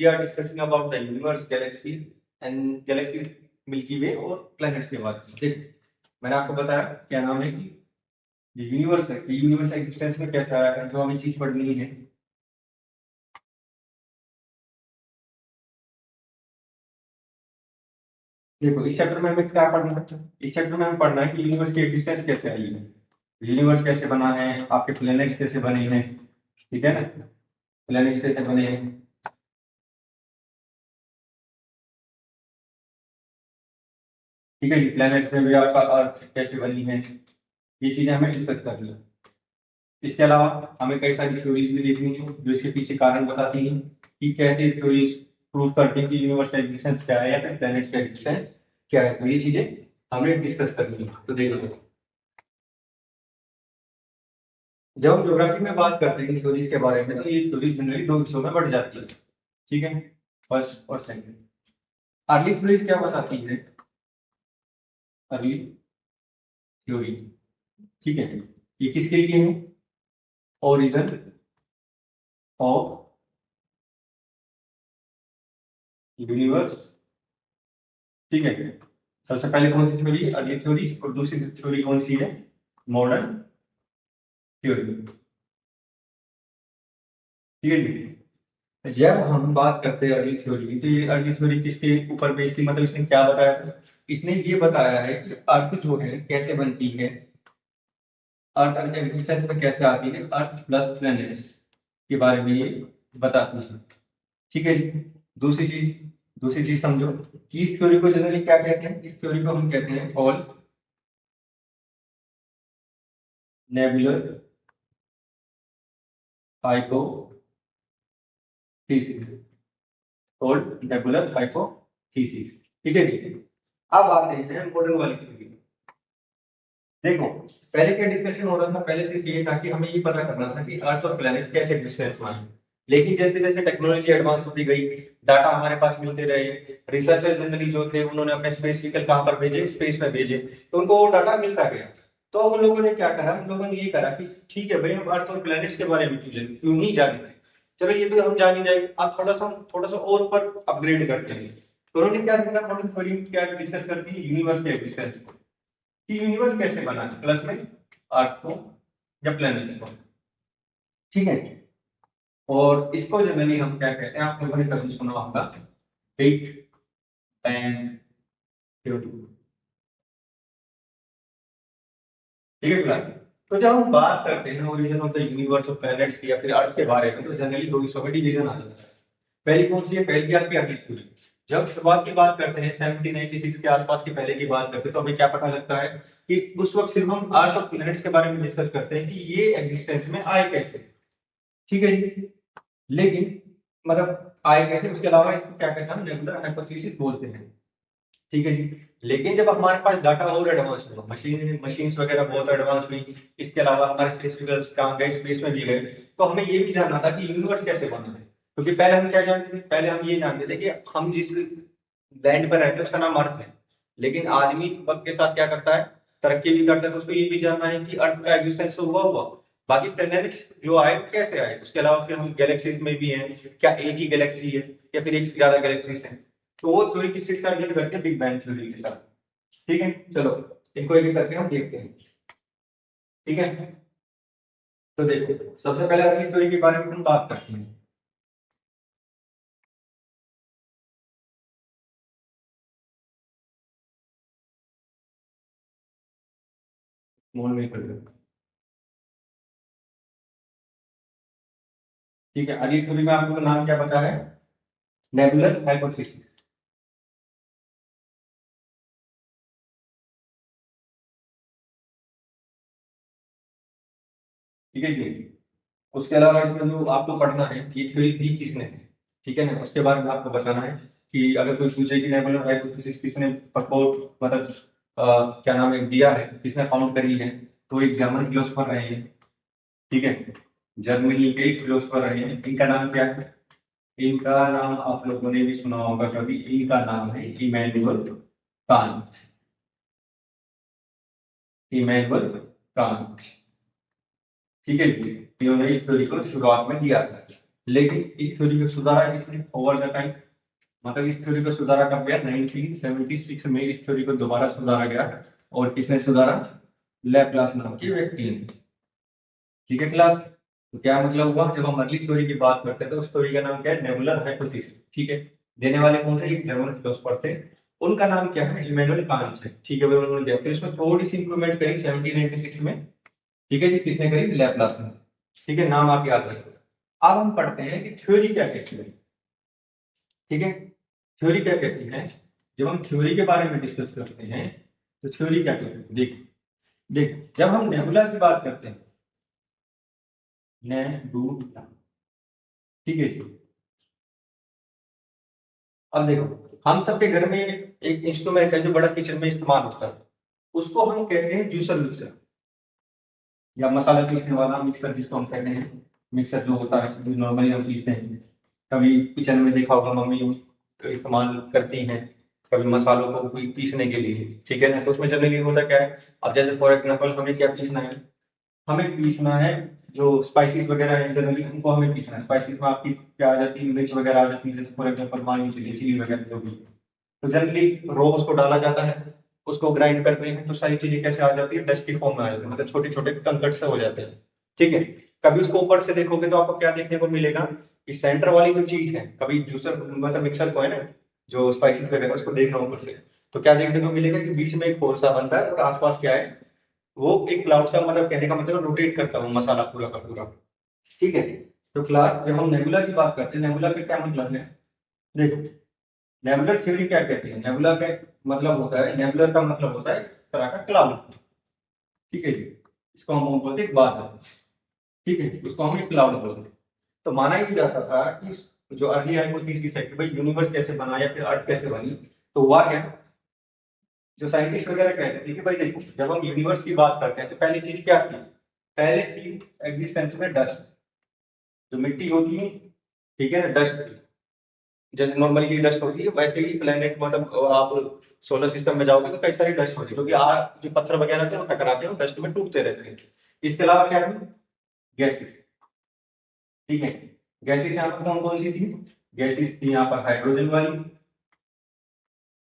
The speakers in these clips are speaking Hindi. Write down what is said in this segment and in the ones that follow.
We are discussing about the universe, galaxy and galaxy, milky way और प्लैनेट्स के बारे में। देखो मैंने आपको बताया क्या नाम है कि ये यूनिवर्स है कि यूनिवर्स एग्जिस्टेंस में कैसे आया है, जो हमें चीज पढ़नी है। देखो इस चैप्टर में हमें क्या पढ़ना है, इस चैप्टर में हमें पढ़ना है कि यूनिवर्स की एग्जिस्टेंस कैसे आई है, यूनिवर्स कैसे बना है, आपके प्लैनेट्स कैसे बने हैं, ठीक है ना, प्लैनेट्स कैसे बने हैं, ठीक है जी, प्लैनेट्स में भी आपका अर्थ कैसे बनी है, ये चीजें हमें डिस्कस करनी है। इसके अलावा हमें कई सारी थ्योरीज भी देखनी है जो इसके पीछे कारण बताती हैं कि कैसे थ्योरीज प्रूव करती हैं कि यूनिवर्स का एग्जिस्टेंस क्या है या फिर प्लैनेट्स का एग्जिस्टेंस क्या है, तो ये चीजें हमें डिस्कस करनी है। तो देखो जब हम ज्योग्राफी में बात करते हैं थ्योरीज के बारे में, तो ये थ्योरीज जनरली दो हिस्सों में बढ़ जाती है, ठीक है, फर्स्ट और सेकंड। अर्ली थ्योरीज क्या बताती है, अर्ली थ्योरी, ठीक है, ये किसके लिए है, ओरिजिन ऑफ यूनिवर्स, ठीक है। सबसे पहले कौन सी थ्योरी, अर्ली थ्योरी, और दूसरी थ्योरी कौन सी है, मॉडर्न थ्योरी, ठीक है जी। जब हम बात करते हैं अर्ली थ्योरी की, तो ये अर्ली थ्योरी किसके ऊपर बेस्ड थी, मतलब इसने क्या बताया, इसने ये बताया है कि अर्थ जो है कैसे बनती है, अर्थ एग्जिस्टेंस में कैसे आती है, अर्थ प्लस प्लैनेट्स के बारे में ये बताती है, ठीक है जी। दूसरी चीज, दूसरी चीज समझो कि इस थ्योरी को जनरली क्या कहते हैं, इस थ्योरी को हम कहते हैं all nebular hypothesis, all nebular hypothesis, ठीक है जी। अब आते हैं मॉडर्न वाली थ्योरी। देखो पहले क्या डिस्कशन हो रहा था, पहले सिर्फ ये था कि हमें ये पता करना था कि अर्थ और प्लैनेट्स कैसे एग्जिस्टेंस में आए, लेकिन जैसे जैसे टेक्नोलॉजी एडवांस होती गई, डाटा हमारे पास मिलते रहे, रिसर्चर जनरली जो थे उन्होंने अपने स्पेस व्हीकल कहाँ पर भेजे, स्पेस में भेजे, तो उनको वो डाटा मिलता गया। तो उन लोगों ने क्या करा, उन लोगों ने ये करा कि ठीक है भाई हम अर्थ और प्लैनेट्स के बारे में क्यों नहीं जाने, चलो ये तो हम जान ही जाएंगे, अब थोड़ा सा और पर अपग्रेड करते हैं। तो उन्होंने क्या किया, मॉडर्न थ्योरी क्या डिस्कस करती है, यूनिवर्स के एग्जिस्टेंस को, कि यूनिवर्स कैसे बना है, प्लस में अर्थ को या प्लैनेट्स को, ठीक है। और इसको जनरली हम क्या कहते हैं, आप लोगों ने कभी सुना होगा बिग बैंग थ्योरी, ठीक है क्लास। तो जब हम बात करते हैं ओरिजिन ऑफ द यूनिवर्स और प्लैनेट्स की या फिर अर्थ के बारे में, तो जनरली दो हिस्सों में डिवीजन आ जाता है। पहली कौन सी है, पहली आपकी अर्ली थ्योरी। जब शुरुआत की बात करते हैं 1796 के आसपास की, पहले की बात करते हैं, तो हमें क्या पता लगता है कि उस वक्त सिर्फ हम अर्थ और प्लैनेट्स के बारे में डिस्कस करते हैं कि ये एग्जिस्टेंस में आए कैसे, ठीक है जी। लेकिन मतलब आए कैसे, उसके अलावा इसको क्या कहते हैं, नेबुलर हाइपोथेसिस बोलते हैं, ठीक है जी। लेकिन जब हमारे पास डाटा और एडवांस हुआ, मशीन्स वगैरह बहुत एडवांस हुई, इसके अलावा हमारे स्पेस व्हीकल्स कहाँ गए, स्पेस में भी गए, तो हमें ये भी जानना था कि यूनिवर्स कैसे बना है। क्योंकि पहले हम क्या जानते थे, पहले हम ये जानते थे कि हम जिस लैंड पर रहते हैं उसका नाम अर्थ है, लेकिन आदमी वक्त के साथ क्या करता है, तरक्की भी करता है, तो उसको ये भी जानना है कि अर्थ का एग्जिस्टेंस तो हुआ बाकी प्लैनेट्स जो आए वो कैसे आए, उसके अलावा फिर हम गैलेक्सीज में भी हैं, क्या एक ही गैलेक्सी है या फिर एक से ज्यादा गैलेक्सीज हैं, तो वो थ्योरी किसके साथ डील करते हैं, बिग बैंग थ्योरी के साथ, ठीक है। चलो इनको एक एक करके हम देखते हैं, ठीक है। तो देखो सबसे पहले अपनी थ्योरी के बारे में हम बात करते हैं। मोल में कर दो, ठीक है। अगली थ्योरी में आपको नाम क्या पता है, नेबुलर हाइपोथेसिस, ठीक है जी। उसके अलावा इसमें जो आपको पढ़ना है, ये थ्योरी दी किसने है, ठीक है ना, उसके बारे में आपको बताना है कि अगर कोई पूछे कि नेबुलर हाइपोथेसिस किसने प्रपोज, मतलब क्या नाम है दिया है, किसने फाउंड करी है, तो एक जर्मन फिलोसफर रहे हैं, ठीक है, जर्मनी के एक फिलोसफर रहे हैं, इनका नाम क्या है, इनका नाम आप लोगों ने भी सुना होगा कभी, इनका नाम है इमैनुअल कांट, इमैनुअल कांट, ठीक है जी। इन्होंने इस थ्योरी को शुरुआत में दिया था, लेकिन इस थ्योरी को सुधारा किसने ओवर द टाइम, मतलब इस थ्योरी को सुधारा कब गया 1976 में इस थ्योरी को दोबारा सुधारा गया। और किसने सुधारा, लैप्लास नाम के व्यक्ति ने। ठीक है क्लास, तो क्या मतलब हुआ, जब हम अर्ली थ्योरी की बात करते हैं तो उस थ्योरी का नाम क्या है, नेबुलर हाइपोथेसिस। ठीक है, देने वाले कौन थे, एक जर्मन फिलोसोफर थे, उनका नाम क्या है, इमैनुअल कांट है। ठीक है, वो उन्होंने दिया, फिर इसमें थोड़ी सी इंप्रूवमेंट करी 1796 में। ठीक है जी, किसने करी, लैप्लास ने। ठीक है, नाम आप याद रखो। अब हम पढ़ते हैं कि थ्योरी क्या कहती है। ठीक है, थ्योरी क्या कहती है, जब हम थ्योरी के बारे में डिस्कस करते हैं तो थ्योरी क्या कहती है, देख देख जब हम नेबुला की बात करते हैं, नेबुला, ठीक है जी। अब देखो, हम सबके घर में एक इंस्ट्रूमेंट है जो बड़ा किचन में इस्तेमाल होता है, उसको हम कहते हैं जूसर मिक्सर, या मसाला पीसने वाला मिक्सर जिसको हम कहते हैं। मिक्सर जो होता है जो नॉर्मली हम पीसते हैं, कभी किचन में देखा होगा मम्मी इस्तेमाल करती हैं कभी मसालों को पीसने के लिए। ठीक है ना, तो उसमें जनरली होता क्या है, अब जैसे फॉर एग्जाम्पल हमें क्या पीसना है, हमें पीसना है जो स्पाइसेस वगैरह है, जनरली उनको हमें पीसना है। स्पाइसेस में आपकी क्या आ जाती है, मिर्च वगैरह आ जाती है, जैसे फॉर एग्जाम्पल मान लीजिए चिली वगैरह जो भी। तो जनरली रो उसको डाला जाता है, उसको ग्राइंड करते हैं, तो सारी चीजें कैसे आ जाती है, डस्ट की फॉर्म में आ जाती है, मतलब छोटे छोटे कंकड़ से हो जाते हैं। ठीक है, कभी उसको ऊपर से देखोगे तो आपको क्या देखने को मिलेगा कि सेंटर वाली जो चीज है, कभी जूसर मतलब मिक्सर को है ना, जो स्पाइसेस वगैरह उसको देखना ऊपर से, तो क्या देखने को मिलेगा कि बीच में एक होल सा बनता है और आसपास क्या है, वो एक क्लाउड सा, मतलब कहने का मतलब रोटेट करता है वो मसाला पूरा का पूरा। ठीक है, तो क्लास जब हम नेबुला की बात करते हैं, नेबुला का क्या मतलब है, देखो नेबुलर थ्योरी क्या कहती है, नेबुला का मतलब होता है, नेबुलर का मतलब होता है एक तरह का क्लाउड। ठीक है जी, इसको हम बोलते हैं बादल। ठीक है, उसको हम क्लाउड बोलते हैं। तो माना ही जाता था कि जो अर्ली हाइपोथेसिस है कि भाई यूनिवर्स कैसे बना या फिर अर्थ कैसे बनी, तो हुआ क्या, जो साइंटिस्ट वगैरह कहते थे कि भाई देखो जब हम यूनिवर्स की बात करते हैं तो पहली चीज क्या थी, पहले थी एग्जिस्टेंस में डस्ट, जो मिट्टी होती है, ठीक है ना, डस्ट थी। जैसे नॉर्मली डस्ट होती है वैसे ही प्लेनेट, मतलब आप सोलर सिस्टम में जाओगे तो कई सारी डस्ट होती है, क्योंकि जो पत्थर वगैरह थे वो टकराते हैं, डस्ट में टूटते रहते हैं। इसके अलावा क्या थी, गैसेस। ठीक है, गैसेस यहाँ पर कौन कौन सी थी, गैसेस थी यहाँ पर हाइड्रोजन वाली,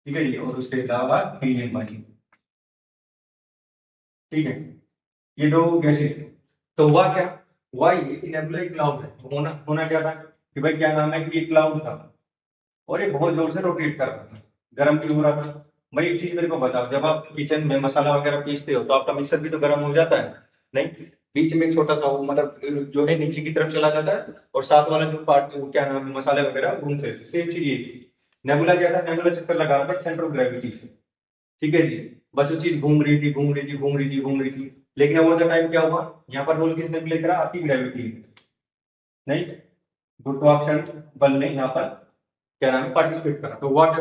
ठीक है जी, और उसके अलावा हीलियम वाली। ठीक है, ये दो गैसेस थे। तो हुआ क्या, हुआ ये कि नेबुला एक क्लाउड है, होना होना क्या था कि भाई क्या नाम है कि ये क्लाउड था और ये बहुत जोर से रोटेट कर रहा था, गर्म भी हो रहा था। भाई एक चीज मेरे को बताओ, जब आप किचन में मसाला वगैरह पीसते हो तो आपका मिक्सर भी तो गर्म हो जाता है, नहीं, बीच में एक छोटा सा वो मतलब जो है नीचे की तरफ चला जाता है और साथ वाला जो पार्ट क्या नाम है मसाले वगैरह घूमते रहते, सेम चीज ये थी। नेबुला क्या था, नेबुला चक्कर लगा रहा था सेंटर ऑफ ग्रेविटी से। ठीक है जी, बस वो चीज घूम रही थी घूम रही थी घूम रही थी घूम रही थी, लेकिन ओवर द टाइम क्या हुआ, यहाँ पर रोल किसने प्ले करा, आपकी ग्रेविटी, नहीं, गुरुत्वाकर्षण बल ने यहाँ पर क्या नाम है पार्टिसिपेट करा। तो व्हाट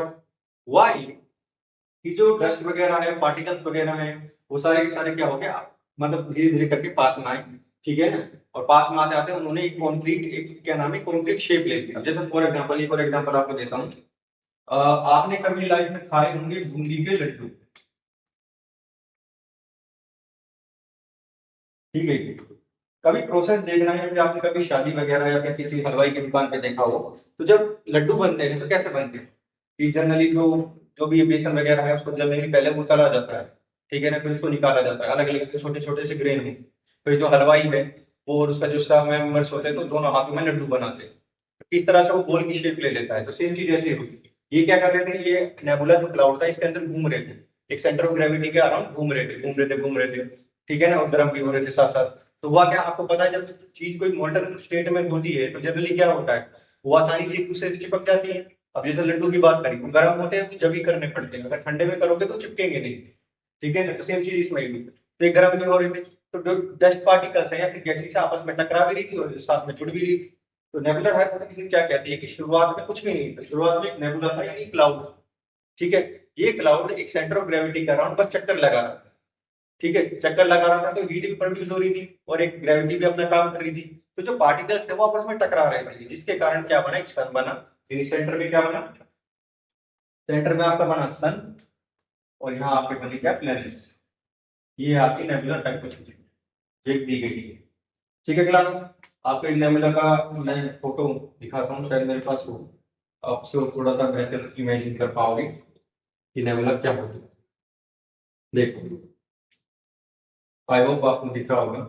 वाई कि जो डस्ट वगैरह है, पार्टिकल्स वगैरह है, वो सारे के सारे क्या हो गया, मतलब धीरे धीरे करके पास में आए। ठीक है ना, और पास में आते आते उन्होंने एक कॉन्क्रीट, एक क्या नाम है कॉन्क्रीट शेप ले लिया। जैसे फॉर एग्जाम्पल, एक और एग्जाम्पल आपको देता हूँ, आपने कभी लाइफ में खाए होंगे बूंदी के लड्डू। ठीक है जी, कभी प्रोसेस देखना है, या फिर आपने कभी शादी वगैरह या फिर किसी हलवाई की दुकान पे देखा हो, तो जब लड्डू बनते हैं तो कैसे बनते हैं कि जनरली जो जो भी बेसन वगैरह है उसको जनरली पहले उतारा जाता है। ठीक है ना, फिर उसको निकाला जाता है, अलग अलग इसके छोटे छोटे से ग्रेन में। फिर जो हलवाई है वो और उसका जो स्टाफ मेंबर्स होते हैं तो दोनों हाथों में लड्डू बनाते हैं, तो किस तरह से वो गोल की शेप ले लेता है, तो सेम चीज ऐसे ही होती है। ये क्या कर रहे थे, ये नेबुला जो क्लाउड था इसके अंदर घूम रहे थे, एक सेंटर ऑफ ग्रेविटी के अराउंड घूम रहे थे घूम रहे थे घूम रहे थे। ठीक है ना, और गर्म भी हो रहे थे साथ साथ। तो हुआ क्या, आपको पता है जब चीज कोई मोल्टन स्टेट में होती है तो जनरली क्या होता है, वो आसानी से एक दूसरे से चिपक जाती है। अब जैसे लड्डू की बात करें, वो गर्म होते हैं तो जब ही करने पड़ते हैं, अगर ठंडे में करोगे तो चिपकेंगे नहीं। ठीक है ना, तो सेम चीज इसमें भी, तो ये गर्म नहीं हो रही थी, तो जो डस्ट पार्टिकल्स है या फिर गैसेस आपस में टकरा भी रही थी और साथ में जुड़ भी रही थी। तो नेबुलर हाइपोथेसिस क्या कहती है कि शुरुआत में कुछ भी नहीं था, शुरुआत में एक नेबुला था यानी क्लाउड। ठीक है, ये क्लाउड एक सेंटर ऑफ ग्रेविटी के अराउंड बस चक्कर लगा रहा था। ठीक है, चक्कर लगा रहा था तो हीट भी प्रोड्यूस हो रही थी और एक ग्रेविटी भी अपना काम कर रही थी। तो जो पार्टिकल्स थे वो आपस में टकरा रहे थे, जिसके कारण क्या बना, एक सन बना। यानी सेंटर में क्या बना, सेंटर में आपका बना सन, और यहाँ आपके बने क्या, प्लैनेट्स। ये आपकी नेबुलर हाइपोथेसिस एक दी गई है। ठीक है क्लास, आपको एक नेबुला का मैं फोटो दिखाता हूँ, शायद मेरे पास हो, आप उसको थोड़ा सा बेहतर इमेजिन कर पाओगे कि नेबुला क्या होती है। देखो, आई होप आपको दिख रहा होगा।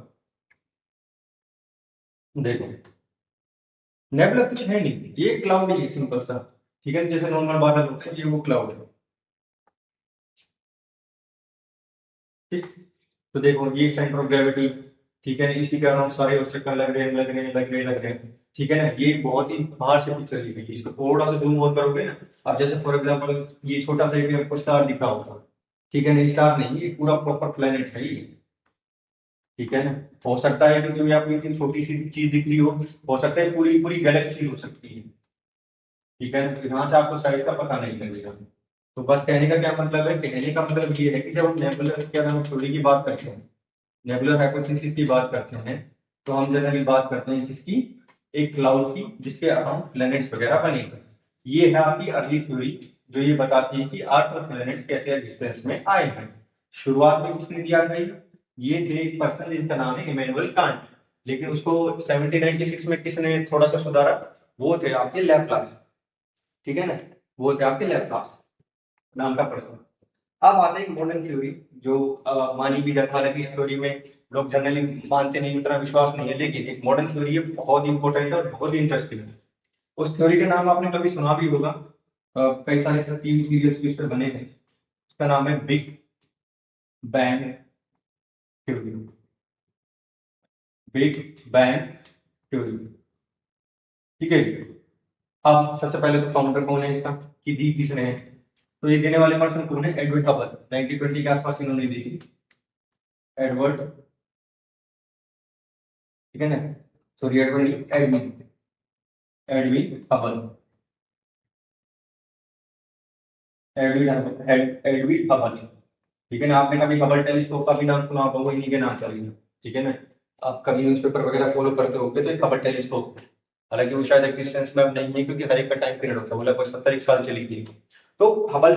देखो, नेबुला कुछ है नहीं, ये क्लाउड है, सिंपल सा। ठीक है, जैसे नॉर्मल बादल होते हैं, ये वो क्लाउड है। ठीक, तो देखो ये सेंटर ऑफ ग्रेविटी, ठीक है ना, इसी के अराउंड सारे ऑब्स्टेकल लग रहे हैं। ठीक है ना, ये बहुत ही बाहर से कुछ चली गई, इसको थोड़ा सा जूम आउट करोगे ना। अब जैसे फॉर एग्जांपल ये छोटा सा एक आपको स्टार दिखा होगा, ठीक है ना, स्टार नहीं, ये पूरा प्रॉपर प्लेनेट है ये। ठीक है ना, हो सकता है कि जो ये आपको इतनी छोटी सी चीज दिख रही हो सकता है पूरी पूरी गैलेक्सी हो सकती है। ठीक है ना, तो यहाँ से आपको साइज का पता नहीं लगेगा। तो बस कहने का क्या मतलब है, कहने का मतलब ये है कि जब हम नेबुलर क्या नाम थ्योरी की बात करते हैं, नेबुलर हाइपोथेसिस की बात करते हैं, तो हम जनरली बात करते हैं किसकी, एक क्लाउड की जिसके अराउंड प्लैनेट्स वगैरह बनेगा। ये है आपकी अर्ली थ्योरी, जो ये बताती है कि अर्थ और प्लैनेट्स कैसे एग्जिस्टेंस में आए हैं। शुरुआत में किसने दिया था ये थे एक पर्सन जिनका नाम है इमैनुअल कांट, लेकिन उसको 1796 में किसने थोड़ा सा सुधारा, वो थे आपके लैपलास। ठीक है ना, वो थे आपके लैपलास नाम का पर्सन। अब आते हैं मॉडर्न थ्योरी, जो मानी भी जाती है, हालांकि इस थ्योरी में लोग जनरली मानते नहीं, उतना विश्वास नहीं है, लेकिन एक मॉडर्न थ्योरी है, बहुत इंपॉर्टेंट है और बहुत ही इंटरेस्टिंग है। उस थ्योरी का नाम आपने कभी सुना भी होगा, कई सारे टीवी सीरियल्स भी इस पर बने हैं। उसका नाम है big bang theory. Big bang theory, ठीक है जी। अब सबसे पहले तो फाउंडर कौन है इसका, कि दी किसने है, तो ये देने वाले पर्सन कौन है, एडवर्ड हबल। 1920 के आसपास इन्होंने दी थी, एडवर्ड, ठीक है ना, सॉरी एडवर्ड नहीं, Edwin, Edwin Hubble, Edwin Hubble. ठीक है ना, आपने कभी हबल टेलीस्कोप का भी नाम सुना होगा, वो इन्हीं के नाम चलेगा। ठीक है ना, आप कभी न्यूज़पेपर वगैरह फॉलो करते होगे तो एक हबल टेलीस्कोप, हालांकि वो शायद एग्जिस्टेंस में अब नहीं है, क्योंकि हर एक का टाइम पीरियड होता है, वो लगभग 70 साल चली थी। तो हबल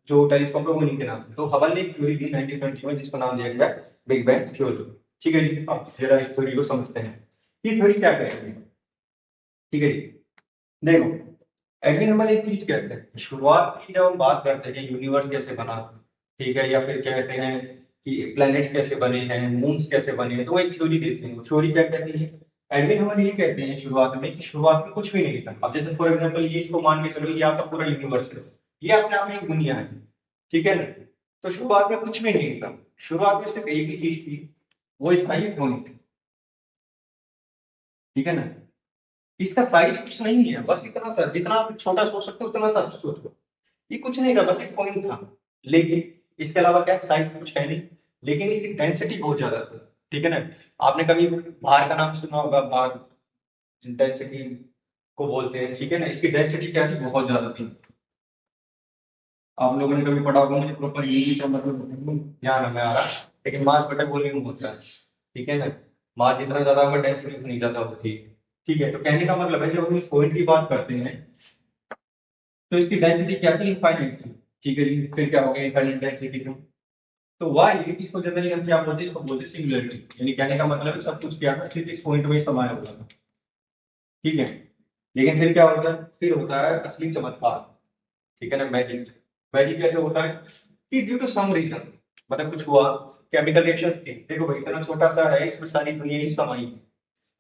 जो टेलीस्कोप है वो इन्हीं के नाम है। तो हबल ने एक थ्योरी दी 1920 में, जिसको नाम दिया गया बिग बैंग थ्योरी। ठीक है जी, अब जरा इस थ्योरी को समझते हैं, ये थ्योरी क्या कहती है। ठीक है जी, देखो, एडविन हबल एक चीज कहते हैं, शुरुआत की जब हम बात करते हैं यूनिवर्स कैसे बना, ठीक है, या फिर कहते हैं कि प्लैनेट्स कैसे बने हैं, मून्स कैसे बने हैं, तो वो एक थ्योरी देते हैं। वो थ्योरी क्या कहती है, एडविन हबल ये कहते हैं शुरुआत में कि शुरुआत में कुछ भी नहीं था। अब जैसे फॉर एग्जाम्पल ये इसको मान के चलो, ये आपका पूरा यूनिवर्स है, ये अपने आप में एक दुनिया है। ठीक है ना, तो शुरुआत में कुछ भी नहीं था, शुरुआत में सिर्फ एक ही चीज थी, वो था ये पॉइंट। ठीक है ना, इसका साइज कुछ नहीं है, बस इतना सा, जितना आप छोटा सोच सकते हो उतना सा सोचो। ये कुछ नहीं था, बस एक पॉइंट था। लेकिन इसके अलावा क्या, साइज कुछ है नहीं, लेकिन इसकी डेंसिटी बहुत ज्यादा थी। ठीक है ना, आपने कभी भार का नाम सुना होगा, भार डेंसिटी को बोलते हैं। ठीक है ना, इसकी डेंसिटी क्या थी, बहुत ज्यादा थी। आप लोगों ने कभी पढ़ा होगा, मुझे प्रॉपर ये का मतलब ध्यान हमें आ रहा, लेकिन मास बटा वॉल्यूम होता है। ठीक है ना, मास जितना ज्यादा होगा डेंसिटी उतनी ज्यादा होती है। ठीक है, तो कहने का मतलब है जब हम इस पॉइंट की बात करते हैं, तो इसकी डेंसिटी क्या थी, इनफाइनाइट थी। ठीक है जी, फिर क्या हो गया इनफाइनाइट डेंसिटी क्यों, तो वाई इसको जनरली हम क्या बोलते हैं, इसको बोलते हैं सिंगुलरिटी, यानी कहने का मतलब है सब कुछ क्या था, सिर्फ इस पॉइंट में समाया हुआ था। ठीक है, लेकिन फिर क्या होता है, फिर होता है असली चमत्कार। ठीक है ना, मैजिक। मैजिक कैसे होता है कि ड्यू टू सम रीजन, मतलब कुछ हुआ, केमिकल रिएक्शन थी, देखो भाई इतना छोटा सा है, इसमें सारी दुनिया ही समाई है।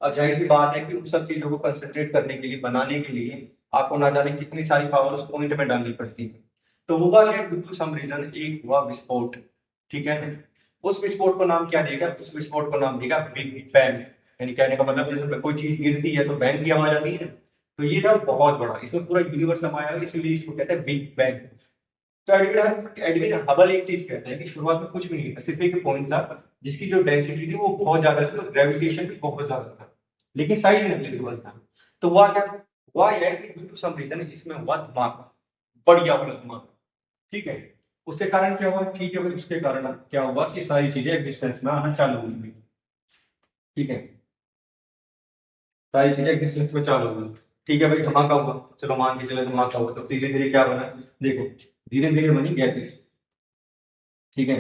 अब जाहिर सी बात है कि उन सब चीजों को कंसंट्रेट करने के लिए, बनाने के लिए आपको ना जाने कितनी सारी पावर उस पॉइंट में डालनी पड़ती है। तो हुआ क्या, ड्यू टू सम रीजन एक हुआ विस्फोट। ठीक है, उस विस्फोट को नाम क्या देगा, उस विस्फोट को नाम देगा बिग बैंग। यानी कहने का मतलब जैसे कोई चीज गिरती है तो बैंग की आवाज आती है, तो ये था बहुत बड़ा, इसमें पूरा यूनिवर्स समाया है, इसलिए इसको कहते हैं बिग बैंग। तो एडविन एडविन हबल एक चीज कहते हैं कि शुरुआत में कुछ भी नहीं था, सिर्फ एक पॉइंट था जिसकी जो डेंसिटी थी वो बहुत ज्यादा थी, और ग्रेविटेशन भी बहुत ज्यादा था, लेकिन साइज नेग्लिजिबल था। तो हुआ क्या, हुआ यह है कि ड्यू टू सम रीजन इसमें हुआ धमाका, बढ़िया वाला धमाका। ठीक है, उसके कारण क्या हुआ, ठीक है भाई, उसके कारण क्या हुआ कि सारी चीजें एग्जिस्टेंस में आना चालू हुई। ठीक है, सारी चीजें एग्जिस्टेंस में चालू हुई। ठीक है भाई, धमाका हुआ, चलो मान के चले धमाका हुआ, तो धीरे धीरे क्या बना, देखो धीरे धीरे बनी गैसेस। ठीक है,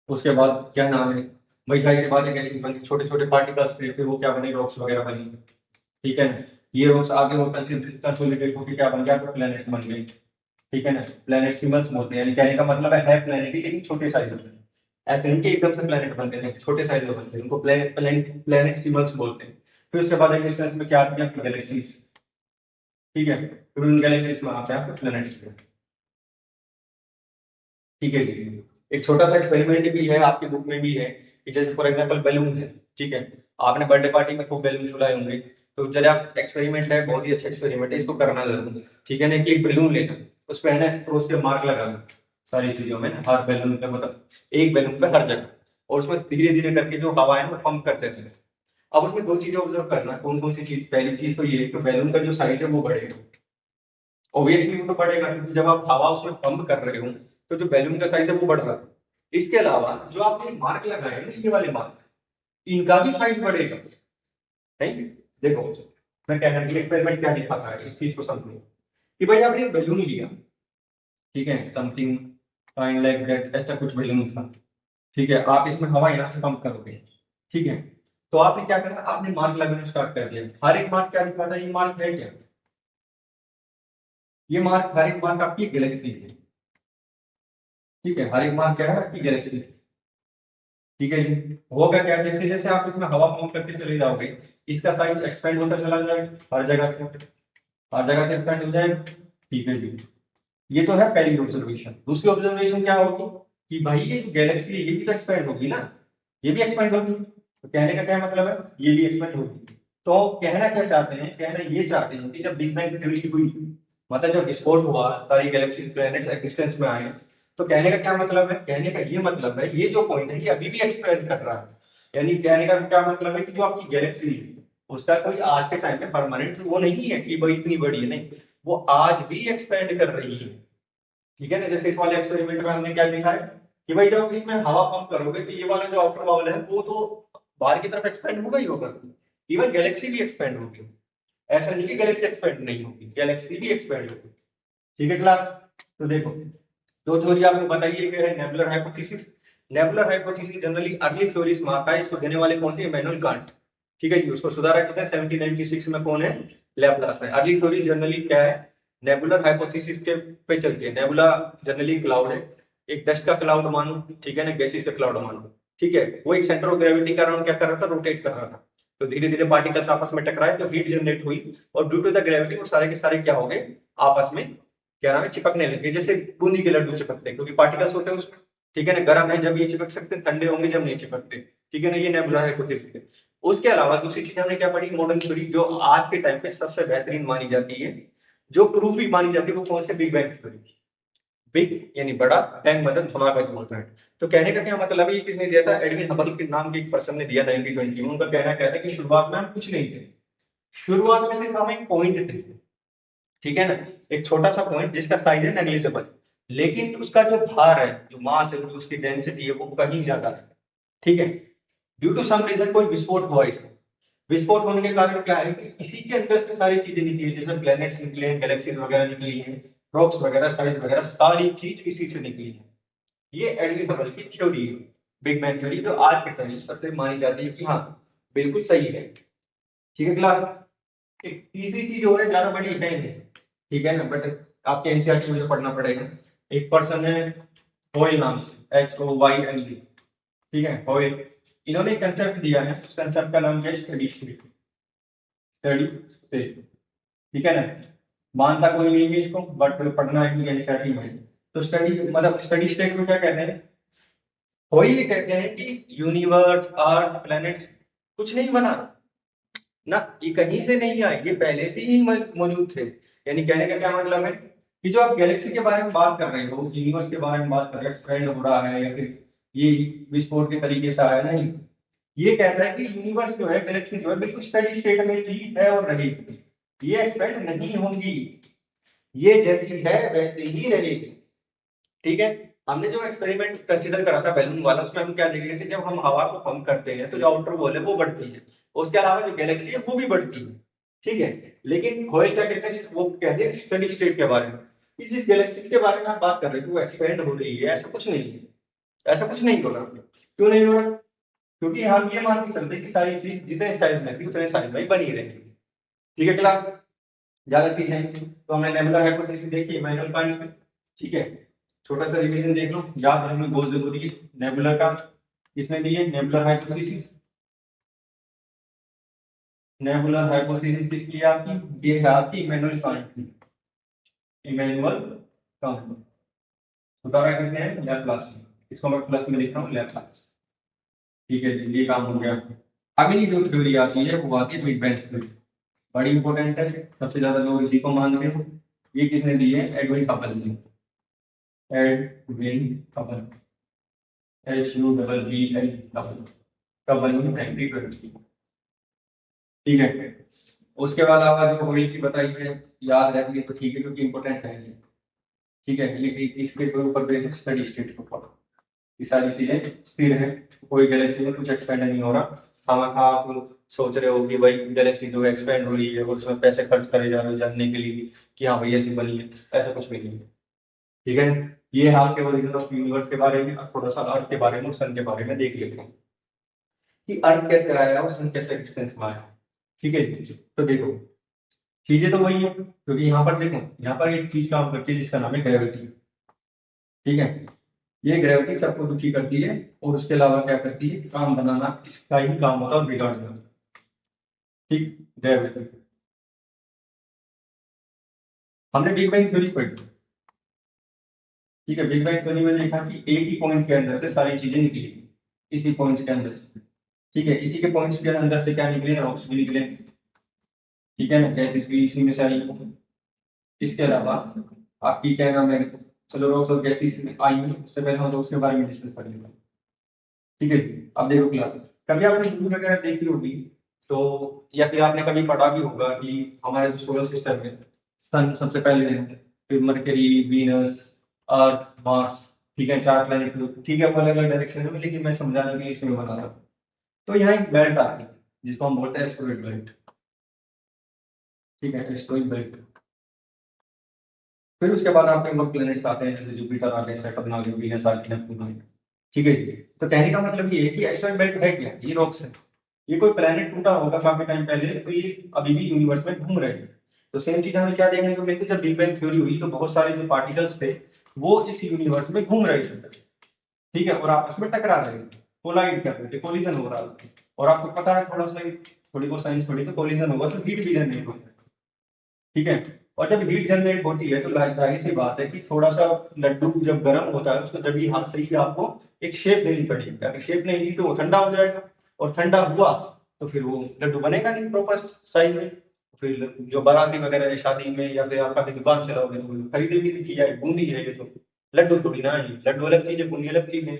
उसके बाद क्या नाम है, वही जाहिर सी बात है गैसेस बनी, छोटे छोटे पार्टिकल्स थे, फिर वो क्या बने, रॉक्स वगैरह बनी। ठीक है ना। ये रॉक्स आगे वो कंसोलिडेट होकर क्या बन गया, तो प्लैनेट्स बन गए। ठीक है ना। प्लैनेट सिमल्स बोलते हैं, यानी कहने का मतलब है प्लैनेट ही, लेकिन छोटे साइज में। ऐसे नहीं कि एकदम से प्लैनेट बनते थे, छोटे साइज में बनते हैं, उनको प्लैनेट सिमल्स बोलते हैं। फिर उसके बाद एक्जिस्टेंस में क्या आती है आपकी गैलेक्सीज। ठीक है, फिर उन गैलेक्सीज में आते हैं आपके प्लैनेट्स। ठीक है जी। एक छोटा सा एक्सपेरिमेंट भी है, आपकी बुक में भी है, कि जैसे फॉर एग्जांपल बैलून है। ठीक है। आपने बर्थडे पार्टी में खूब बैलून फुलाए होंगे। तो जरा एक्सपेरिमेंट है, बहुत ही अच्छा एक्सपेरिमेंट है, इसको करना जरूर। ठीक है ना, कि एक बैलून लेना, उस पर है ना स्क्रोच के मार्क लगाना, सारी चीजों में ना, हर बैलून पे, मतलब एक बैलून पे हर जगह। और उसमें धीरे धीरे करके जो हवा है ना पंप करते रहना। अब उसमें दो चीजें ऑब्जर्व करना, कौन कौन सी चीज, पहली चीज तो ये, तो बैलून का जो साइज है वो बढ़ेगा। ऑब्वियसली वो तो बढ़ेगा, क्योंकि जब आप हवा उसमें पंप कर रहे हो, तो जो बैलून का साइज है वो बढ़ रहा है। इसके अलावा जो आपने मार्क लगाए ना, ये वाले मार्क, इनका भी साइज बढ़ेगा। नहीं, देखो, मैं कह रहा हूँ एक्सपेरिमेंट क्या दिखाता है, इस चीज को समझो। कि भाई आपने एक बैलून लिया। ठीक है, समथिंग काइंड लाइक दैट, ऐसा कुछ बैलून था। ठीक है, आप इसमें हवा यहाँ से पंप करोगे। ठीक है। तो आपने क्या करना, आपने मार्क लगाना स्टार्ट कर दिया। हर एक मार्क क्या दिखाता है, ये मार्क है क्या, ये मार्क, हर एक मार्क आपकी गैलेक्सी है। ठीक है, हर एक मार्क क्या है, आपकी गैलेक्सी। ठीक है जी। होगा क्या, जैसे जैसे आप इसमें हवा पंप करते चले जाओगे, इसका साइज एक्सपेंड होता चला जाएगा, हर जगह से एक्सपेंड हो जाएगा। ठीक है जी। ये तो है पहली ऑब्जर्वेशन। दूसरी ऑब्जर्वेशन क्या होगी, कि भाई ये गैलेक्सी है, ये भी तो एक्सपेंड होगी ना, ये भी एक्सपेंड होगी। तो कहने का क्या मतलब है, ये भी एक्सपेंड होगी। तो कहना क्या चाहते हैं, कहना ये चाहते हैं कि जब बिग बैंग थ्योरी हुई, मतलब जब विस्फोट हुआ, सारी गैलेक्सी प्लैनेट्स एग्जिस्टेंस में आए, तो कहने का क्या मतलब है, कहने का ये मतलब है, ये जो पॉइंट है ये अभी भी एक्सपेंड कर रहा है। यानी कहने का क्या मतलब है, कि जो आपकी गैलेक्सी है, उसका कोई आज के टाइम में परमानेंट वो नहीं है कि भाई इतनी बड़ी है, नहीं, वो आज भी एक्सपेंड कर रही है। ठीक है ना। जैसे इस वाले एक्सपेरिमेंट में हमने क्या देखा है, कि भाई जब इसमें हवा पंप करोगे, तो ये वाला जो आउटर बाउल है वो तो बाहर की तरफ एक्सपेंड होगा ही होगा। इवन गैलेक्सी भी एक्सपेंड होगी। ऐसा नहीं कि गैलेक्सी एक्सपेंड नहीं होगी, गैलेक्सी भी एक्सपेंड होगी। ठीक है क्लास। तो देखो, दो थ्योरी आपको बताइए, एक है nebular hypothesis. Nebular hypothesis generally early theories में आता है, इसको देने वाले कौन थे, इमैनुअल कांट। ठीक है जी, उसको सुधारा किसने, 1796 में, कौन है, लैपलास ने। अर्ली थ्योरी जनरली क्या है, नेबुलर हाइपोथेसिस के पे चलती है। नेबुला जनरली क्लाउड है, एक डस्ट का क्लाउड मानो, ठीक है ना, गैसेस का क्लाउड मानो। ठीक है, वो एक सेंटर ऑफ ग्रेविटी का अराउंड क्या कर रहा था, रोटेट कर रहा था। तो धीरे धीरे पार्टिकल्स आपस में टकराए, तो हीट जनरेट हुई, और ड्यू टू द ग्रेविटी वो सारे के सारे क्या हो गए, आपस में क्या नाम है, चिपकने लगे, जैसे बूंदी के लड्डू चिपकते हैं, क्योंकि पार्टिकल्स होते हैं उसमें। ठीक है ना, गर्म है जब ये चिपक सकते हैं, ठंडे होंगे जब नहीं चिपकते। ठीक है ना, ये नेबुला हाइपोथेसिस है। उसके अलावा दूसरी चीज हमने क्या पढ़ी, मॉडर्न थ्योरी, जो आज के टाइम पे सबसे बेहतरीन मानी जाती है, जो प्रूफ भी मानी जाती है, वो कौन से, बिग बैंग थ्योरी। बिग यानी बड़ा, बैंग मतलब धमाका जो होता है। तो कहने का क्या मतलब है, ये किसने दिया था, एडविन हबल के नाम के एक पर्सन ने दिया 1920 में। उनका कहना क्या था, कि शुरुआत में हम कुछ नहीं थे, शुरुआत में सिर्फ हम एक पॉइंट थे। ठीक है ना, एक छोटा सा पॉइंट जिसका साइज है नेग्लिजिबल, लेकिन उसका जो भार है, जो मास है, जो उसकी डेंसिटी है, वो कहीं ज्यादा है। ठीक है। ड्यू टू सम रीजन कोई विस्फोट हुआ इसमें। विस्फोट होने के कारण क्या है, कि इसी के अंदर से सारी चीजें निकली है, जैसे प्लैनेट्स निकले हैं, गैलेक्सीज वगैरह निकली हैं, रॉक्स वगैरह, साइज वगैरह, सारी चीज इसी से निकली है। ये एडविन हबल की थ्योरी है, बिग बैंग थ्योरी, जो आज के टाइम में सबसे मानी जाती है कि हाँ बिल्कुल सही है। ठीक है क्लास। एक तीसरी चीज और है, ज्यादा बड़ी है नहीं। ठीक है ना, बट आपके एनसीईआरटी में पढ़ना पड़ेगा। एक पर्सन है होयल नाम से, HOYLE। ठीक है, होयल। इन्होंने एक कंसेप्ट दिया है, उस कंसेप्ट का नाम क्या है, स्टडी स्टेट। Steady state. ठीक है ना, मानता कोई नहीं है इसको, बट पढ़ना है क्योंकि एनसीईआरटी में है। तो स्टडी मतलब स्टडी स्टेट को क्या कहते हैं, होयल कहते हैं कि यूनिवर्स, अर्थ, प्लैनेट्स कुछ नहीं बना ना, ये कहीं से नहीं आए, ये पहले से ही मौजूद थे। यानी कहने का क्या मतलब है, कि जो आप गैलेक्सी के बारे में बात कर रहे हो, यूनिवर्स के बारे में बात कर रहे हो, एक्सपेंड हो रहा है या फिर ये विस्फोट के तरीके से आया, नहीं। ये कहता है कि यूनिवर्स जो है, गैलेक्सी जो है, बिल्कुल स्टडी स्टेट में ही है और रहेगी, ये एक्सपेंड नहीं होंगी, ये जैसी है वैसे ही रहेगी। ठीक है। हमने जो एक्सपेरिमेंट कंसीडर करा था बैलून वाला, उसमें हम क्या देख रहे थे, जब हम हवा को पंप करते हैं, तो जो आउटर वॉल है वो बढ़ती है, उसके अलावा जो गैलेक्सी है वो भी बढ़ती है। ठीक है। लेकिन होयल क्या कहते हैं, वो कहते हैं स्टडी स्टेट के बारे में, कि जिस गैलेक्सी के बारे में आप बात कर रहे थे वो एक्सपेंड हो रही है, ऐसा कुछ नहीं है, ऐसा कुछ नहीं हो रहा। क्यों नहीं हो रहा, क्योंकि हम ये मान के चलते हैं कि सारी चीज जितने साइज में थी उतने साइज में ही बनी रहेगी। ठीक है क्लास, ज्यादा चीज है तो हमने नेबुलर हाइपोथेसिस देखी, इमैनुअल कांट में। ठीक है, छोटा सा रिवीजन देख लो, याद रखना बहुत जरूरी है। नेबुलर का किसने दी है, नेबुलर हाइपोथेसिस। नेबुलर हाइपोथेसिस किसकी है आपकी, ये है आपकी इमैनुअल कांट की। इमैनुअल कांट बताया किसने है, लैप्लास ने। इसको मैं प्लस में लिख रहा हूँ, लैप्लास। ठीक है जी, ये काम हो गया। अगली जो थ्योरी आती है वो आती है बिग बैंग थ्योरी। बड़ी इंपॉर्टेंट है, सबसे ज्यादा लोग इसी को मानते हैं। ये किसने दी है, एडविन हबल ने। Edwin Hubble, HUBBL, Hubble. कब बनी, 1920। ठीक है, उसके बाद आवाज जो होली की बताई है, याद रहती है तो ठीक है, क्योंकि इंपॉर्टेंट है ये। ठीक है, ये इसके ऊपर बेसिक स्टडी स्टेट के ऊपर ये सारी चीजें स्थिर है। कोई गैलेक्सी में कुछ एक्सपेंड नहीं हो रहा। हम आप सोच रहे हो कि भाई गैलेक्सी जो एक्सपेंड हो रही है और उसमें पैसे खर्च करे जा रहे हो जानने के लिए कि हाँ भाई ऐसी बनी है, ऐसा कुछ भी नहीं है। ठीक है, ये हाल के ओरिजिन ऑफ यूनिवर्स के बारे में, अब थोड़ा सा अर्थ के बारे में, सन के बारे में देख लेते हैं कि अर्थ कैसे आया और सन कैसे एक्सटेंस में आया। ठीक है जी, तो देखो चीजें तो वही है, क्योंकि यहाँ पर देखो, यहाँ पर एक चीज काम करती है जिसका नाम है ग्रेविटी। ठीक है, ये ग्रेविटी सबको दुखी करती है और उसके अलावा क्या करती है, काम बनाना इसका ही काम होता है और बिगाड़ना। ठीक, ग्रेविटी। हमने बिग बैंग थ्योरी पढ़ी। ठीक है, बिग बैंग थ्योरी में देखा कि एक ही पॉइंट के अंदर से सारी चीजें निकली, इसी पॉइंट के अंदर से। ठीक है, इसी के पॉइंट्स के अंदर से क्या निकले, रॉक्स भी निकले। ठीक है ना, गैसेस भी इसी में से आई। इसके अलावा आपकी क्या नाम है, चलो रॉक्स और गैसेस में आई हैं, उससे पहले हम रॉक्स के बारे में डिस्कस कर लेंगे। ठीक है, अब देखो क्लास, कभी आपने मूवी वगैरह देखी होगी तो, या फिर आपने कभी पढ़ा भी होगा कि हमारे जो सोलर सिस्टम में सन सबसे पहले है, फिर मरकरी, वीनस, अर्थ, मार्स। ठीक है, चार प्लैनेट। ठीक है, वो अलग अलग डायरेक्शन में, लेकिन मैं समझाने के लिए इसमें बना था। तो यहाँ एक बेल्ट आती है जिसको हम बोलते हैं एस्टेरॉइड बेल्ट। ठीक है, एस्टेरॉइड बेल्ट। फिर उसके बाद आपके और प्लैनेट्स आते हैं, जैसे जुपिटर आ गए, सैटर्न आ गए, वीनस आ गई, नेपच्यून आ गई। ठीक है जी, तो कहने का मतलब ये है कि एस्टेरॉइड बेल्ट है क्या, ये रॉक्स है। ये कोई प्लेनेट टूटा होगा काफी टाइम पहले, तो ये अभी भी यूनिवर्स में घूम रहे हैं। तो सेम चीज हमें क्या देखने को मिलती है, जब बिग बैंग थ्योरी हुई तो बहुत सारे जो पार्टिकल्स थे वो इस यूनिवर्स में घूम रहे थे। ठीक है, और आपस में टकरा रहे थे, कोलाइड कर रहे थे, कोलिजन हो रहा था। और आपको पता है थोड़ा सा, थोड़ी बहुत साइंस पढ़ी, तो कोलिजन होगा तो हीट भी जनरेट होगा। ठीक है, और जब हीट जनरेट होती है तो जाहिर सी बात है कि थोड़ा सा लड्डू जब गर्म होता है उसको जल्दी हाथ से ही आपको एक शेप देनी पड़ेगी। अगर शेप नहीं दी तो वो ठंडा हो जाएगा, और ठंडा हुआ तो फिर वो लड्डू बनेगा नहीं प्रॉपर साइज में। फिर जो बाराती वगैरह है शादी में, या फिर आप कभी दुकान से लाओगे तो खरीदेगी भी कि यार बूंदी है ये तो, लड्डू थोड़ी ना है, लड्डू अलग चीज है, बूंदी अलग चीज है।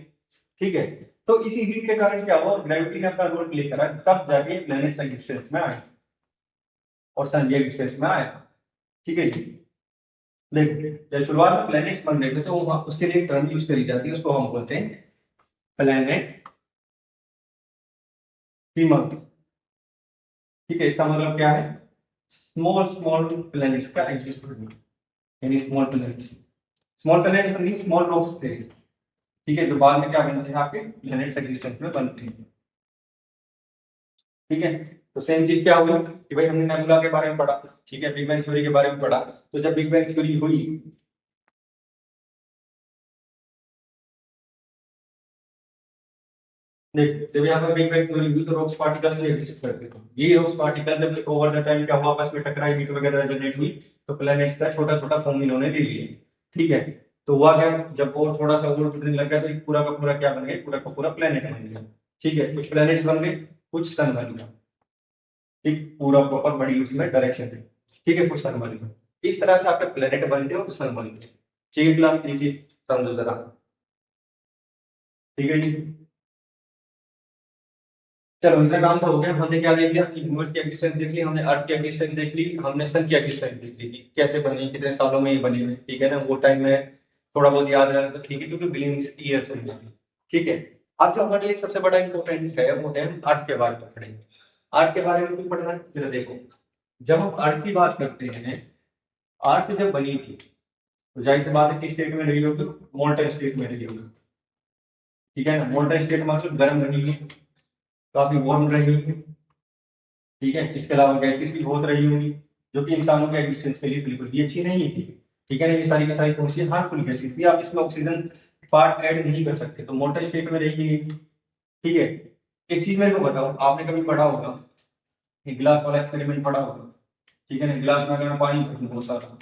ठीक है, तो इसी हीट के कारण क्या हुआ, ग्रेविटी ने अपना रोल प्ले करा, तब जाके प्लैनेट्स एग्जिस्टेंस में आए और सन भी एग्जिस्टेंस में आया। ठीक है जी, देखो जब शुरुआत में प्लैनेट्स बन रहे थे तो उसके लिए एक टर्म यूज करी जाती है, उसको हम बोलते हैं प्लैनेट फीमर। ठीक है, इसका मतलब क्या है, स्मॉल स्मॉल प्लैनेट्स का एग्जिस्ट होना, यानी small planets. Small planets mean small rocks थे। ठीक है, जो बाद में क्या बनते हैं आपके प्लैनेट्स एग्जिस्टेंस में बनते हैं। ठीक है, तो सेम चीज क्या हुई कि भाई हमने नेबुला के बारे में पढ़ा। ठीक है, बिग बैंग थ्योरी के बारे में पढ़ा, तो जब बिग बैंग थ्योरी हुई, देखो जब यहाँ पर बिग बैंग थ्योरी हुई तो रॉक्स पार्टिकल्स नहीं एग्जिस्ट करते थे। ये रॉक्स पार्टिकल जब ओवर द टाइम क्या हुआ, आपस में टकराई, हीट वगैरह जनरेट हुई, तो प्लैनेट्स का छोटा छोटा फॉर्म इन्होंने ले लिया। ठीक है, तो हुआ क्या, जब और थोड़ा सा और टूटने लग गया तो एक पूरा का पूरा क्या बन गया, पूरा का पूरा प्लेनेट बन गया। ठीक है, कुछ प्लैनेट्स बन गए, कुछ सन बन गया। ठीक, पूरा प्रॉपर बड़ी उसमें डायरेक्शन है। ठीक है, कुछ सन बन गए, इस तरह से आपके प्लेनेट बनते हैं और सन बनते हैं। ठीक है क्लास, ये चीज समझो जरा। ठीक है जी, चलो इतना काम तो हो गया। हमने क्या देख लिया, यूनिवर्स की एग्जिस्टेंस देख ली, हमने अर्थ की एग्जिस्टेंस देख ली, हमने सन की एग्जिस्टेंस देख ली कि कैसे बनी, कितने सालों में ये बनी हुई। ठीक है ना, वो टाइम में थोड़ा बहुत याद रहा तो ठीक है, क्योंकि बिलियंस ईयर्स में बनी। ठीक है, अब जो हमारे लिए सबसे बड़ा इंपॉर्टेंट है वो है हम अर्थ के बारे में पढ़ेंगे। अर्थ के बारे में क्यों पढ़ना है, जरा देखो, जब हम अर्थ की बात करते हैं, अर्थ जब बनी थी तो जाहिर सी बात है किस स्टेट में रही होगी, मोल्टन स्टेट में रही होगी। ठीक है ना, मोल्टन स्टेट मतलब गर्म बनी हुई। काफी वार्म रही होंगी, ठीक है। इसके अलावा गैसेस भी बहुत रही होंगी, जो कि इंसानों के एग्जिस्टेंस के लिए बिल्कुल भी अच्छी नहीं थी, ठीक है ना। ये सारी की सारी कौन सी हार्मफुल गैसेस थी, आप इसमें ऑक्सीजन पार्ट ऐड नहीं कर सकते, तो मोटर स्टेट में रहेगी, ठीक है। एक चीज मेरे को बताओ, आपने कभी पढ़ा होगा, एक गिलास वाला एक्सपेरिमेंट पढ़ा होगा, ठीक है ना। गिलास में अगर मैं पानी भर दूं बहुत सारा,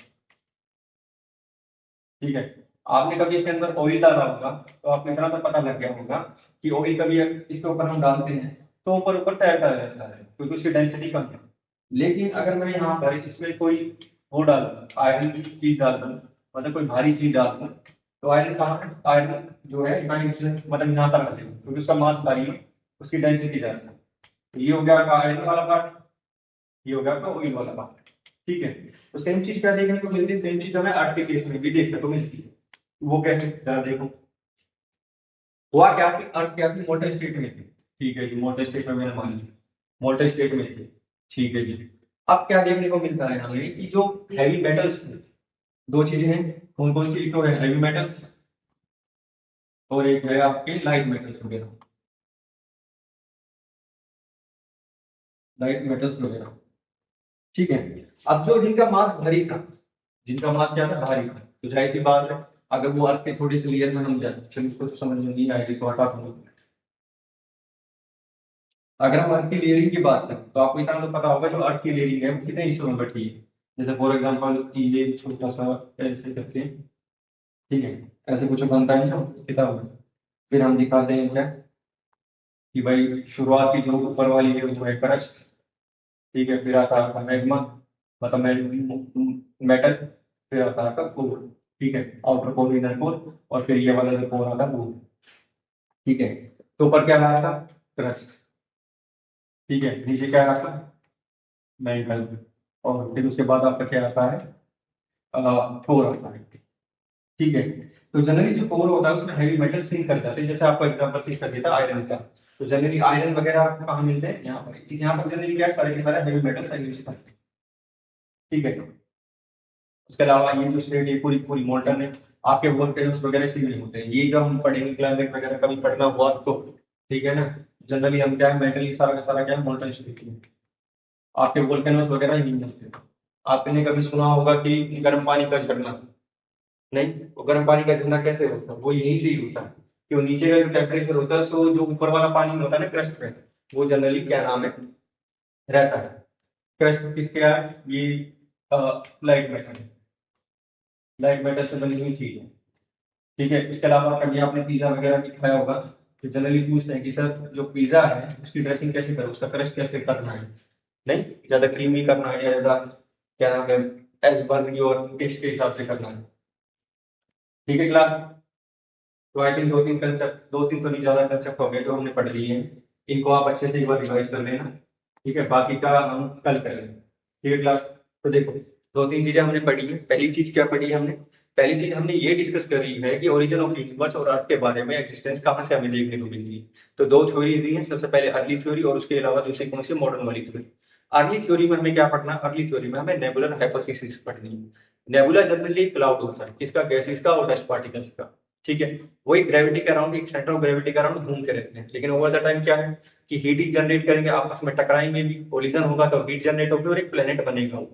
ठीक है, आपने कभी इसके अंदर ऑयल डाला होगा, तो आपको इतना तो पता लग गया होगा कि ऑयल कभी इसके ऊपर हम डालते हैं तो ऊपर ऊपर तैरता रहता है, क्योंकि उसकी डेंसिटी कम है। लेकिन अगर मैं यहाँ पर इसमें कोई वो डाल दूं, आयरन की चीज डाल दूं, मतलब कोई भारी चीज डाल दूं, तो आयरन कहाँ है, आयरन जो है मतलब यहाँ तक आ जाएगा, क्योंकि उसका मास भारी है, उसकी डेंसिटी ज्यादा है। तो ये हो गया आपका आयरन वाला पार्ट, ये हो गया आपका ऑयल वाला पार्ट, ठीक है। तो सेम चीज क्या देखने को मिलती है, सेम चीज हमें अर्थ के केस में भी देखने को मिलती है। वो कैसे, जरा देखो। हुआ क्या कि अर्थ क्या थी, मोटर स्टेट में थी, ठीक है जी, मोटर स्टेट में मैंने मान लिया, मोटर स्टेट में थी, ठीक है जी। अब क्या देखने को मिलता है हमें कि जो हैवी मेटल्स, दो चीजें हैं, कौन कौन सी, एक तो है हैवी मेटल्स और एक है आपके लाइट मेटल्स वगैरह, लाइट मेटल्स वगैरह, ठीक है। अब जो जिनका मास भारी था, जिनका मास क्या था, भारी था, तो जाहिर सी बात है, अगर वो अर्थ के थोड़ी सी लेयर में हम जाए, चलिए उसको तो समझ में नहीं आएगी, इसको हटा दूंगा। अगर हम अर्थ की लेयरिंग की बात करें, तो आपको इतना तो पता होगा जो अर्थ की लेयरिंग है वो कितने हिस्सों में बटी है। जैसे फॉर एग्जाम्पल ये छोटा सा ऐसे करके, ठीक है, ऐसे कुछ बनता है ना किताब में, फिर हम दिखाते हैं क्या कि भाई शुरुआत की जो ऊपर वाली है वो है क्रस्ट, ठीक है, फिर आता है आपका मैग्मा, मतलब मेटल, फिर आता है आपका कोर, ठीक है, आउटर कोर, इनर कोर, और फिर ये वाला जो कोर आता है वो, ठीक है। तो ऊपर क्या रहा था, क्रस्ट, ठीक है, नीचे क्या आता है, मेंटल, और फिर उसके बाद आपका क्या आता है, कोर आता है, ठीक है। तो जनरली जो कोर होता है उसमें हैवी मेटल सिंक कर जाते हैं, जैसे आपको एग्जांपल फिक्स कर दिया था आयरन का। तो जनरली आयरन वगैरह आपको कहाँ मिलते हैं, यहाँ पर, यहाँ पर जनरली क्या है, सारे के सारे हैवी मेटल यूज करते हैं, ठीक है। उसके अलावा ये जो स्टेट ये पूरी पूरी मोल्टन है, आपके वोल्टेज वगैरह से भी होते हैं, ये जब हम पढ़ेंगे क्लाइमेट वगैरह कभी पढ़ना हुआ तो, ठीक है ना। जनरली हम क्या है, मेटल सारा का सारा क्या है, मोल्टन स्टेट में, आपके वोल्केनोस वगैरह नहीं होते। आपने कभी सुना होगा कि गर्म पानी का झरना, नहीं, वो गर्म पानी का झरना कैसे होता है, वो यहीं से ही होता है, कि वो नीचे का जो टेम्परेचर होता है, सो जो ऊपर वाला पानी होता है ना क्रस्ट में, वो जनरली क्या नाम है, रहता है। क्रस्ट किसके है, ये लाइट मेटल, लाइट मेटल से बनी हुई चीज है, ठीक है। इसके अलावा कभी आपने पिज्जा वगैरह भी खाया होगा, तो जनरली पूछते हैं कि सर जो पिज्जा है उसकी ड्रेसिंग कैसे करो, उसका क्रस्ट कैसे करना है, नहीं, ज्यादा क्रीमी करना है या ज्यादा क्या नाम है, एज पर योर टेस्ट के हिसाब से करना है, ठीक है क्लास। तो आई थिंक दो तीन कंसेप्ट, दो तीन तो नहीं ज्यादा कंसेप्ट हो गए जो हमने पढ़ लिए हैं, इनको आप अच्छे से एक बार रिवाइज कर लेना, ठीक है, बाकी का हम कल करेंगे, ठीक है क्लास। तो देखो, दो तीन चीजें हमने पढ़ी है, पहली चीज क्या पढ़ी है हमने, पहली चीज हमने ये डिस्कस करी है कि ओरिजिन ऑफ यूनिवर्स और अर्थ के बारे में, एग्जिस्टेंस कहाँ से हमें देखने को मिलती है। तो दो थ्योरीज दी हैं, सबसे पहले अर्ली थ्योरी और उसके अलावा दूसरी कौन सी, मॉडर्न वाली थ्योरी। अर्ली थ्योरी में हमें क्या पढ़ना, अर्ली थ्योरी में हमें नेबुलर हाइपोथेसिस पढ़नी है। नेबुला जनरली क्लाउड होता है, किसका, गैसेस का और डस्ट पार्टिकल्स का, ठीक है। वही ग्रेविटी के अराउंड, एक सेंटर ऑफ ग्रेविटी के अराउंड घूमते रहते हैं, लेकिन ओवर द टाइम क्या है कि हीट जनरेट करेंगे, आपस में टकराएंगे भी, कोलिजन होगा तो हीट जनरेट होगी और एक प्लेनेट बनेगा।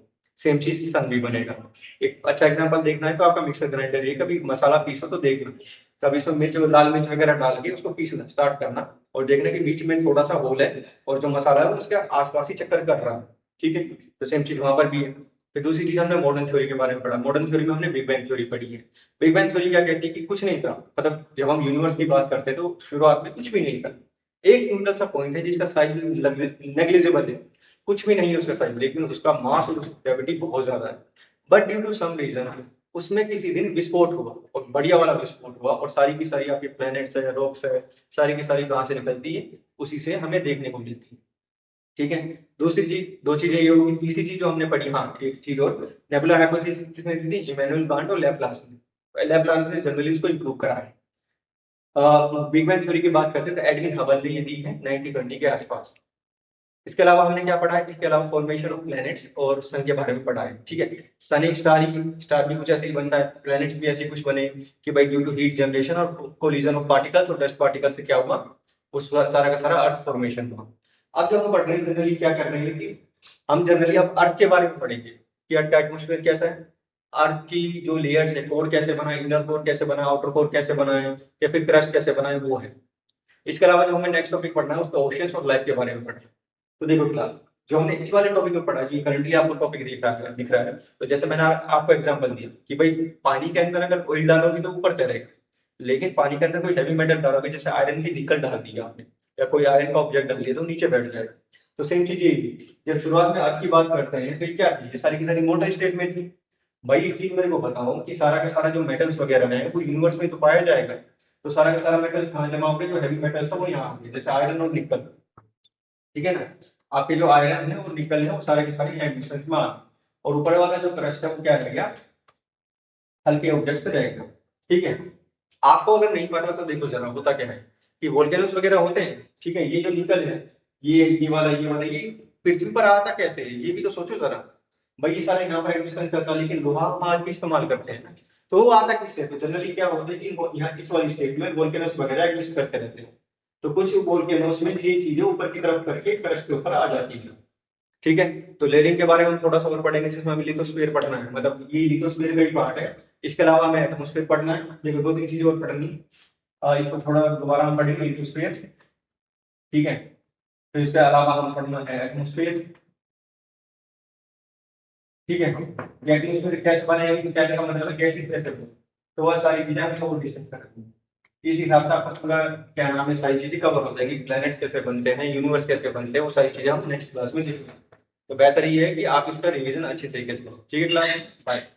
सेम चीज सन भी बनेगा। एक अच्छा एग्जांपल देखना है तो आपका मिक्सर ग्राइंडर है, कभी मसाला पीसो तो देखना, कभी इसमें मिर्च, लाल मिर्च वगैरह डाल के उसको पीसना स्टार्ट करना, और देखना कि बीच में थोड़ा सा होल है और जो मसाला है वो उसके आसपास ही चक्कर कर रहा है, ठीक है। तो सेम चीज वहां पर भी है। फिर दूसरी चीज हमने मॉडर्न थ्योरी के बारे में पढ़ा, मॉडर्न थ्योरी में हमने बिग बैंग थ्योरी पढ़ी है। बिग बैंग थ्योरी क्या कहती है कि कुछ नहीं था, मतलब जब हम यूनिवर्स की बात करते हैं तो शुरुआत में कुछ भी नहीं था, एक सिंगल सा पॉइंट है जिसका साइज नेग्लिजिबल है, कुछ भी नहीं है उसका साइज, लेकिन उसका मास और ग्रेविटी बहुत ज्यादा है। But due to some reason उसमें किसी दिन विस्फोट हुआ, और बढ़िया वाला विस्फोट हुआ, और सारी की सारी आपकी प्लैनेट्स है, रॉक्स है, सारी की सारी कहाँ से निकलती है, उसी से हमें देखने को मिलती है, ठीक है। दूसरी चीज, दो चीजें ये होगी, तीसरी चीज जो हमने पढ़ी, हाँ एक चीज और, नेबुलर हाइपोथेसिस किसने दी थी, इमैनुअल कांट और लैप्लास ने, लैप्लास ने जनरली इसको इंप्रूव करा है। बिग बैंग थ्योरी की बात करते हैं तो एडविन हबल ने ये दी है 1920 के आसपास। इसके अलावा हमने क्या पढ़ा है, इसके अलावा फॉर्मेशन ऑफ प्लैनेट्स और सन के बारे में पढ़ा है, ठीक है। सन एक स्टार भी कुछ ऐसे ही बनता है, प्लैनेट्स भी ऐसे कुछ बने कि भाई ड्यू टू हीट जनरेशन और कोलिजन ऑफ पार्टिकल्स और डस्ट पार्टिकल्स से क्या हुआ, उस सारा का सारा अर्थ फॉर्मेशन हुआ। अब जो हम पढ़ रहे हैं जनरली क्या कर रहे हैं कि हम जनरली अब अर्थ के बारे में पढ़ेंगे कि अर्थ का एटमोस्फेयर कैसा है, अर्थ की जो लेयर्स है, कोर कैसे बना है, इनर कोर कैसे बना है, आउटर कोर कैसे बना है, या फिर क्रस्ट कैसे बना है, वो है। इसके अलावा जो हमें नेक्स्ट टॉपिक पढ़ना है उसका ओशियंस और लाइफ के बारे में पढ़ना है। तो देखो क्लास, जो हमने इस वाले टॉपिक में पढ़ा, जी करंटली आपको टॉपिक दिख रहा है, तो जैसे मैंने आपको एग्जांपल दिया कि भाई पानी के अंदर अगर ऑयल डालोगे तो ऊपर तैरेगा, लेकिन पानी के अंदर कोई हैवी मेटल डालोगे, जैसे आयरन की निकल डाल दिया आपने या कोई आयरन का ऑब्जेक्ट डाल दिया, तो नीचे बैठ जाएगा। तो सेम चीज ये भी, जब शुरुआत में अर्थ की बात करते हैं तो ये क्या थी, ये सारी की सारी मोटर स्टेट में थी। भाई एक चीज मेरे को बताओ कि सारा का सारा जो मेटल्स वगैरह है वो यूनिवर्स में तो पाया जाएगा, तो सारा का सारा मेटल्स कहाँ जमा होंगे, जो हैवी मेटल्स था वो यहाँ होंगे, जैसे आयरन और निकल। ठीक है ना, आपके जो आयरन है और निकल है वो सारे के सारे यहाँ डिस्टेंस में आ गए, और ऊपर वाला जो क्रस्ट है वो क्या रह गया, हल्के ऑब्जेक्ट रहेगा। ठीक है, आपको अगर नहीं पता तो देखो जरा होता क्या है कि वोल्केनोस वगैरह होते हैं। ठीक है, ये जो निकल है, ये पृथ्वी पर आता कैसे है, ये भी तो सोचो जरा। भाई ये सारा यहाँ पर एग्जिस्टेंस करता है, लेकिन लोहा हम आज भी इस्तेमाल करते हैं ना, तो वो आता किससे, तो जनरली क्या होता है कि यहाँ इस वाली स्टेट में वोल्केनोस वगैरह एग्जिस्ट करते रहते हैं। तो कुछ वोल्केनोस में ये चीजें ऊपर की तरफ करके क्रस्ट के ऊपर आ जाती है। ठीक है, तो लेयरिंग के बारे में हम थोड़ा सा और पढ़ेंगे, जिसमें हमें लिथोस्फीयर पढ़ना है, मतलब ये लिथोस्फीयर का ही पार्ट है। इसके अलावा हमें एटमोस्फेयर पढ़ना है, देखो दो तीन चीजें और पढ़नी। इसको थोड़ा दोबारा हम पढ़ेंगे लिथोस्फीयर। ठीक है, तो इसके अलावा हम पढ़ना है एटमोस्फेयर। ठीक है, एटमोस्फेयर कैसे बनेगा, कहने का मतलब गैसेस कैसे बने, तो वह सारी चीजें हम लोग डिस्कस करेंगे। इस हिसाब से आपका पूरा क्या नाम है, सारी चीजें कवर हो जाएगी, प्लैनेट्स कैसे बनते हैं, यूनिवर्स कैसे बनते हैं, वो सारी चीजें हम नेक्स्ट क्लास में देखेंगे। तो बेहतर ये है कि आप इसका रिवीजन अच्छी तरीके से करो। ठीक है क्लास, बाय।